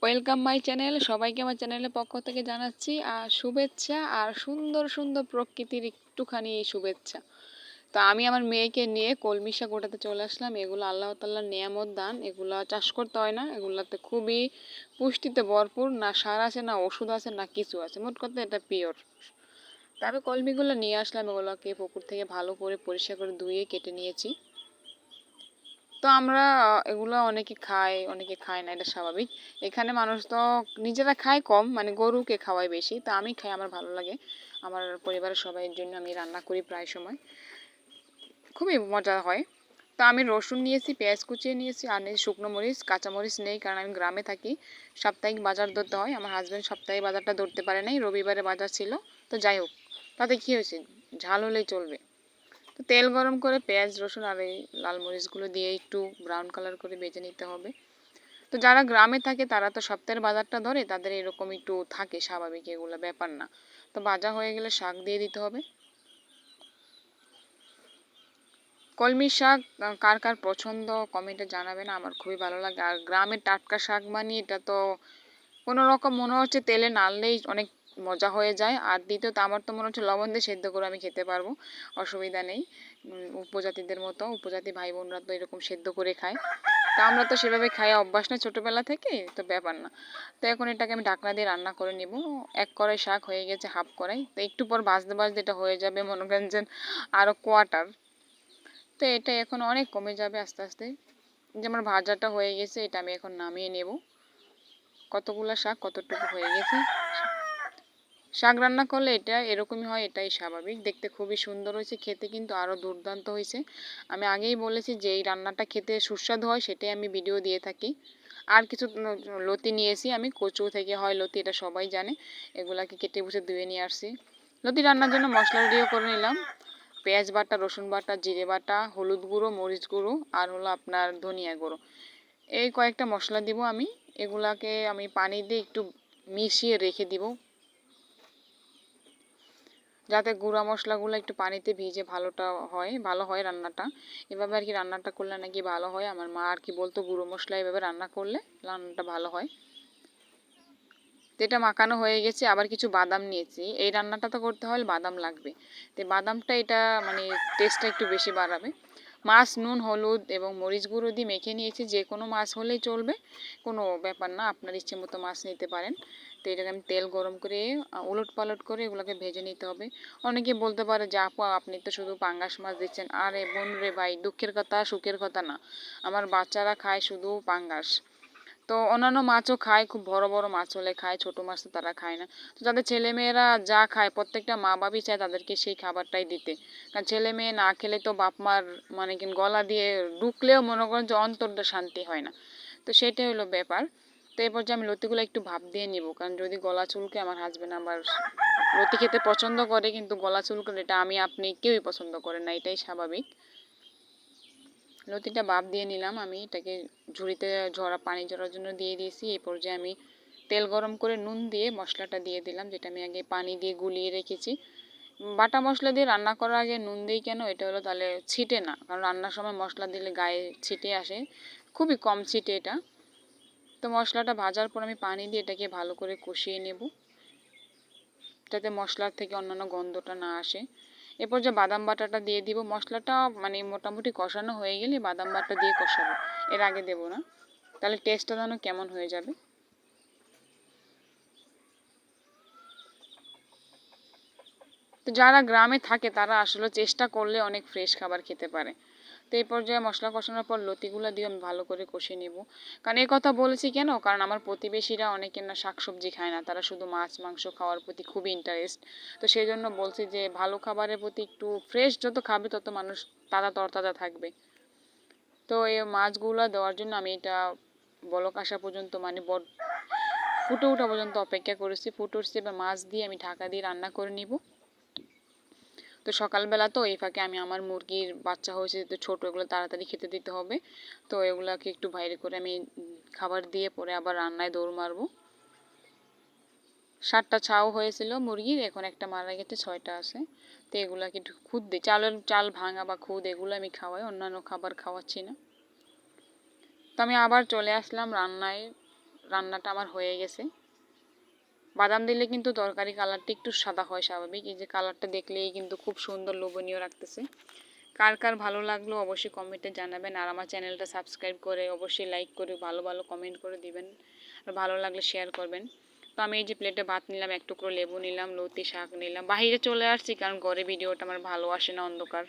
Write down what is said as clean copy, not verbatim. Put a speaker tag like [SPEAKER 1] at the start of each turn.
[SPEAKER 1] Welcome my channel. সবাইকে আমার চ্যানেলের পক্ষ থেকে জানাচ্ছি আর শুভেচ্ছা আর সুন্দর সুন্দর প্রকৃতির একটুখানি এই শুভেচ্ছা। তো আমি আমার মেয়েকে নিয়ে কলমি শাক ওঠাতে চলে আসলাম। এগুলো আল্লাহ তাআলার নেয়ামত দান, এগুলো চাষ করতে হয় না, এগুলাতে খুবই পুষ্টিতে ভরপুর, না সার আছে না ওষুধ আছে না কিছু আছে, মোট কথা এটা পিওর। তো আমি কলমিগুলো নিয়ে আসলাম, এগুলোকে পুকুর থেকে ভালো করে পরিষ্কার করে ধুয়ে কেটে নিয়েছি। তো আমরা এগুলো অনেকে খায় অনেকে খায় না, এটা স্বাভাবিক। এখানে মানুষ তো নিজেরা খায় কম, মানে গরুকে খাওয়ায় বেশি, তো আমি খাই, আমার ভালো লাগে। আমার পরিবারের সবাইয়ের জন্য আমি রান্না করি প্রায় সময়, খুবই মজা হয়। তো আমি রসুন নিয়েছি, পেঁয়াজ কুচিয়ে নিয়েছি, আর নিয়েছি শুকনো মরিচ, কাঁচামরিচ নেই কারণ আমি গ্রামে থাকি। সাপ্তাহিক বাজার ধরতে হয়, আমার হাজব্যান্ড সাপ্তাহিক বাজারটা ধরতে পারে নাই, রবিবারে বাজার ছিল। তো যাই হোক, তাতে কী হয়েছে, ঝাল হলেই চলবে। তো তেল গরম করে পেঁয়াজ রসুন আর এই লাল মরিচগুলো দিয়ে একটু ব্রাউন কালার করে ভেজে নিতে হবে। তো যারা গ্রামে থাকে তারা তো সপ্তাহের বাজারটা ধরে, তাদের এরকম একটু থাকে, স্বাভাবিক, এগুলো ব্যাপার না। তো ভাজা হয়ে গেলে শাক দিয়ে দিতে হবে। কলমি শাক কার কার পছন্দ কমেন্টে জানাবেন, আমার খুবই ভালো লাগে। আর গ্রামের টাটকা শাক মানে এটা তো কোনো রকম মনে হচ্ছে তেলে নাড়লেই অনেক মজা হয়ে যায়। আর দ্বিতীয়ত আমার তো মনে হচ্ছে লবণ দিয়ে সেদ্ধ করে আমি খেতে পারবো, অসুবিধা নেই। উপজাতিদের মতো, উপজাতি ভাই বোনরা তো এরকম সেদ্ধ করে খায়, তা আমরা তো সেভাবে খাই অভ্যাস না ছোটোবেলা থেকে, তো ব্যাপার না। তো এখন এটাকে আমি ঢাকনা দিয়ে রান্না করে নিব। এক কড়াই শাক হয়ে গেছে, হাফ কড়াই, তো একটু পর ভাজতে ভাজতে এটা হয়ে যাবে মনে করেন যে আরও কোয়াটার। তো এটা এখন অনেক কমে যাবে আস্তে আস্তে। যে আমার ভাজাটা হয়ে গেছে, এটা আমি এখন নামিয়ে নেব। কতগুলা শাক কতটুকু হয়ে গেছে। শাক রান্না করলে এটা এরকমই হয়, এটাই স্বাভাবিক। দেখতে খুবই সুন্দর হয়েছে, খেতে কিন্তু আরও দুর্দান্ত হয়েছে। আমি আগেই বলেছি যে এই রান্নাটা খেতে সুস্বাদু হয়, সেটাই আমি ভিডিও দিয়ে থাকি। আর কিছু লতি নিয়েছি আমি, কচু থেকে হয় লতি, এটা সবাই জানে। এগুলাকে কেটে বুঝে ধুয়ে নিয়ে আসছি। লতি রান্নার জন্য মশলা রেডিও করে নিলাম। পেঁয়াজ বাটা, রসুন বাটা, জিরে বাটা, হলুদ গুঁড়ো, মরিচ গুঁড়ো, আর হলো আপনার ধনিয়া গুঁড়ো, এই কয়েকটা মশলা দিব আমি। এগুলাকে আমি পানি দিয়ে একটু মিশিয়ে রেখে দিব, যাতে গুঁড়া মশলাগুলো একটু পানিতে ভিজে ভালো হয় রান্নাটা। এভাবে আর কি রান্নাটা করলে নাকি ভালো হয়, আমার মা আর কি বলতো গুঁড়ো মশলা এভাবে রান্না করলে রান্নাটা ভালো হয়। এটা মাখানো হয়ে গেছে। আবার কিছু বাদাম নিয়েছি, এই রান্নাটা তো করতে হলে বাদাম লাগবে, তো বাদামটা এটা মানে টেস্টটা একটু বেশি বাড়াবে। মাছ নুন হলুদ এবং মরিচ গুঁড়ো দিয়ে মেখে নিয়েছি, যে কোনো মাছ হলেই চলবে, কোনো ব্যাপার না, আপনার ইচ্ছে মতো মাছ নিতে পারেন। তো এটাকে আমি তেল গরম করে উলট পালট করে এগুলোকে ভেজে নিতে হবে। অনেকে বলতে পারে যে আপু আপনি তো শুধু পাঙ্গাস মাছ দিচ্ছেন, আরে বোন রে ভাই, দুঃখের কথা সুখের কথা না, আমার বাচ্চারা খায় শুধু পাঙ্গাস। তো অন্যান্য মাছও খায়, খুব বড় বড় মাছ হলে খায়, ছোট মাছ তো তারা খায় না। তো যাদের ছেলে মেয়েরা যা খায়, প্রত্যেকটা মা বাবাই চায় তাদেরকে সেই খাবারটাই দিতে, কারণ ছেলে মেয়ে না খেলে তো বাপ মার মানে কি গলা দিয়ে ঢুকলেও মনে করেন যে অন্তরটা শান্তি হয় না। তো সেটাই হলো ব্যাপার। তো এরপর যে আমি লতিগুলো একটু ভাপ দিয়ে নিব, কারণ যদি গলা চুলকে, আমার হাজবেন্ড আবার লতি খেতে পছন্দ করে, কিন্তু গলা চুলকে এটা আমি আপনি কেউই পছন্দ করে না, এটাই স্বাভাবিক। লতিটা ভাপ দিয়ে নিলাম আমি, এটাকে ঝুড়িতে পানি ঝরার জন্য দিয়ে দিয়েছি। এই পর্যায়ে আমি তেল গরম করে নুন দিয়ে মশলাটা দিয়ে দিলাম, যেটা আমি আগে পানি দিয়ে গুলিয়ে রেখেছি। বাটা মশলা দিয়ে রান্না করার আগে নুন দিই কেন, এটা হলো তাহলে ছিটে না, কারণ রান্নার সময় মশলা দিলে গায়ে ছিটে আসে, খুবই কম ছিটে এটা। তো মশলাটা ভাজার পর আমি পানি দিয়ে এটাকে ভালো করে কষিয়ে নেব, যাতে মশলার থেকে অন্যান্য গন্ধটা না আসে। এরপর যে বাদাম বাটাটা দিয়ে দিব, মশলাটা মানে মোটামুটি কষানো হয়ে গেলে বাদাম বাটা দিয়ে কষাবো, এর আগে দেব না, তাহলে টেস্টটা যেন কেমন হয়ে যাবে। তো যারা গ্রামে থাকে তারা আসলে চেষ্টা করলে অনেক ফ্রেশ খাবার খেতে পারে। তো এই পর্যায়ে মশলা কষানোর পর লতিগুলো দিয়ে আমি ভালো করে কষিয়ে নেব। কারণ এই কথা বলেছি কেন, কারণ আমার প্রতিবেশীরা অনেকে না শাকসবজি খায় না, তারা শুধু মাছ মাংস খাওয়ার প্রতি খুবই ইন্টারেস্ট। তো সেই জন্য বলছি যে ভালো খাবারের প্রতি একটু ফ্রেশ যত খাবে তত মানুষ তাজা তরতাজা থাকবে। তো এই মাছগুলো দেওয়ার জন্য আমি এটা বলক আসা পর্যন্ত মানে ফুটে ওঠা পর্যন্ত অপেক্ষা করেছি। ফুটে উঠছে, এবার মাছ দিয়ে আমি ঢাকা দিয়ে রান্না করে নিব। তো সকালবেলা তো এই ফাঁকে আমি আমার মুরগির বাচ্চা হয়েছে তো ছোটো, এগুলো তাড়াতাড়ি খেতে দিতে হবে। তো এগুলাকে একটু বাইরে করে আমি খাবার দিয়ে পরে আবার রান্নায় দৌড় মারবো। 7টা ছাও হয়েছিল মুরগির, এখন একটা মারা গেছে, 6টা আছে। তো এগুলাকে একটু খুদ দিই, চাল ভাঙা বা খুদ এগুলো আমি খাওয়াই, অন্যান্য খাবার খাওয়াচ্ছি না। তো আমি আবার চলে আসলাম রান্নায়। রান্নাটা আমার হয়ে গেছে। বাদাম দিলে কিন্তু তরকারি কালারটা একটু সাদা হয় স্বাভাবিক। এই যে কালারটা দেখলেই কিন্তু খুব সুন্দর লোভনীয় রাখতেছে। কার কার ভালো লাগলো অবশ্যই কমেন্টে জানাবেন। আর আমার চ্যানেলটা সাবস্ক্রাইব করে অবশ্যই লাইক করে ভালো ভালো কমেন্ট করে দিবেন। আর ভালো লাগলে শেয়ার করবেন। তো আমি এই যে প্লেটে ভাত নিলাম, এক টুকরো লেবু নিলাম, লতি শাক নিলাম। বাহিরে চলে আসছি কারণ ঘরে ভিডিওটা আমার ভালো আসে না, অন্ধকার।